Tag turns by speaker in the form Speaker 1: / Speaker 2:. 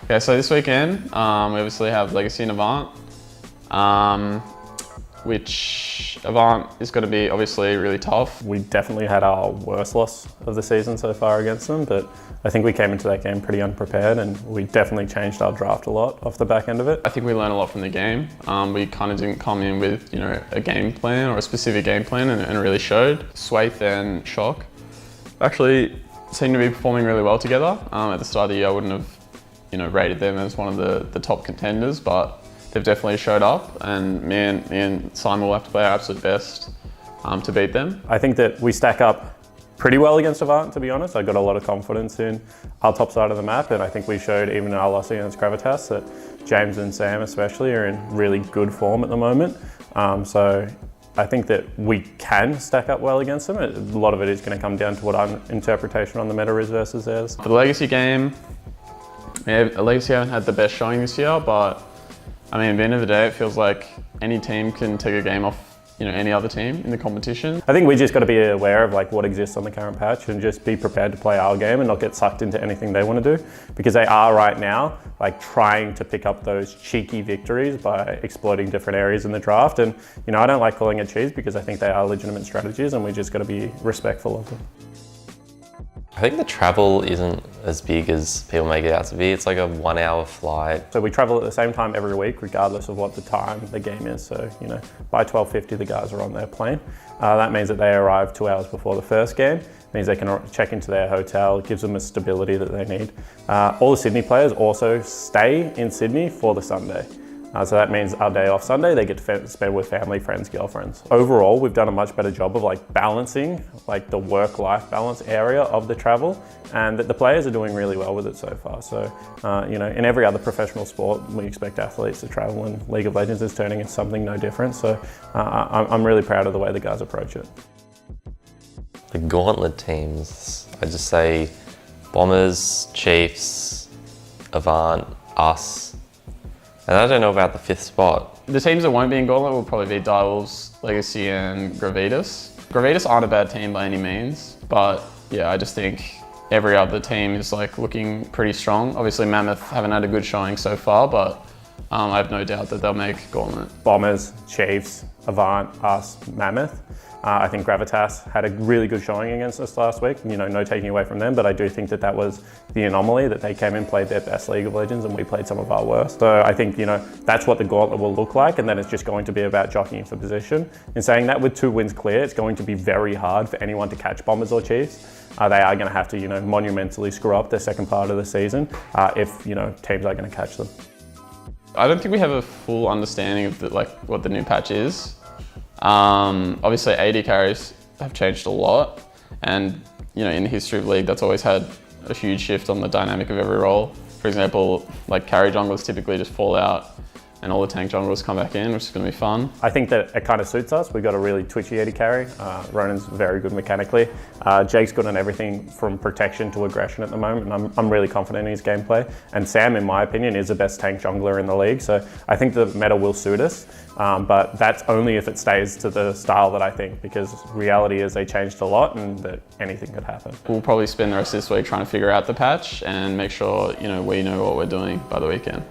Speaker 1: Okay, so this weekend, we obviously have Legacy and Avant, which Avant is going to be obviously really tough.
Speaker 2: We definitely had our worst loss of the season so far against them, but I think we came into that game pretty unprepared and we definitely changed our draft a lot off the back end of it.
Speaker 1: I think we learned a lot from the game. We kind of didn't come in with, a game plan or a specific game plan, and it really showed. Swaith and Shock actually seem to be performing really well together. At the start of the year, I wouldn't have, rated them as one of the top contenders, but they've definitely showed up, and me and Simon will have to play our absolute best to beat them.
Speaker 2: I think that we stack up pretty well against Avant, to be honest. I got a lot of confidence in our top side of the map, and I think we showed even in our loss against Gravitas that James and Sam especially are in really good form at the moment. So I think that we can stack up well against them. A lot of it is going to come down to what our interpretation on the meta is versus theirs.
Speaker 1: For the Legacy game, Legacy haven't had the best showing this year, but I mean, at the end of the day, it feels like any team can take a game off any other team in the competition.
Speaker 2: I think we just got to be aware of what exists on the current patch and just be prepared to play our game and not get sucked into anything they want to do, because they are right now trying to pick up those cheeky victories by exploiting different areas in the draft. And I don't like calling it cheese because I think they are legitimate strategies, and we just got to be respectful of them.
Speaker 3: I think the travel isn't as big as people make it out to be. It's like a 1 hour flight.
Speaker 2: So we travel at the same time every week, regardless of what the time the game is. So, by 12:50, the guys are on their plane. That means that they arrive 2 hours before the first game. It means they can check into their hotel. It gives them the stability that they need. All the Sydney players also stay in Sydney for the Sunday. So that means our day off Sunday, they get to spend with family, friends, girlfriends. Overall, we've done a much better job of balancing the work-life balance area of the travel, and the players are doing really well with it so far. So, in every other professional sport, we expect athletes to travel, and League of Legends is turning into something no different. So I'm really proud of the way the guys approach it.
Speaker 3: The gauntlet teams, I just say Bombers, Chiefs, Avant, us. And I don't know about the 5th spot.
Speaker 1: The teams that won't be in Gauntlet will probably be Direwolves, Legacy and Gravitas. Gravitas aren't a bad team by any means, but yeah, I just think every other team is looking pretty strong. Obviously Mammoth haven't had a good showing so far, but I have no doubt that they'll make Gauntlet.
Speaker 2: Bombers, Chiefs, Avant, us, Mammoth. I think Gravitas had a really good showing against us last week. No taking away from them, but I do think that was the anomaly, that they came in, played their best League of Legends, and we played some of our worst. So I think, that's what the gauntlet will look like, and then it's just going to be about jockeying for position. In saying that, with 2 wins clear, it's going to be very hard for anyone to catch Bombers or Chiefs. They are going to have to, monumentally screw up their second part of the season if, teams are going to catch them.
Speaker 1: I don't think we have a full understanding of what the new patch is. Obviously AD carries have changed a lot, and in the history of League, that's always had a huge shift on the dynamic of every role. For example, carry junglers typically just fall out and all the tank junglers come back in, which is going to be fun.
Speaker 2: I think that it kind of suits us. We've got a really twitchy AD carry. Ronan's very good mechanically. Jake's good on everything from protection to aggression at the moment, and I'm really confident in his gameplay. And Sam, in my opinion, is the best tank jungler in the league, so I think the meta will suit us, but that's only if it stays to the style that I think, because reality is they changed a lot and that anything could happen.
Speaker 1: We'll probably spend the rest of this week trying to figure out the patch and make sure we know what we're doing by the weekend.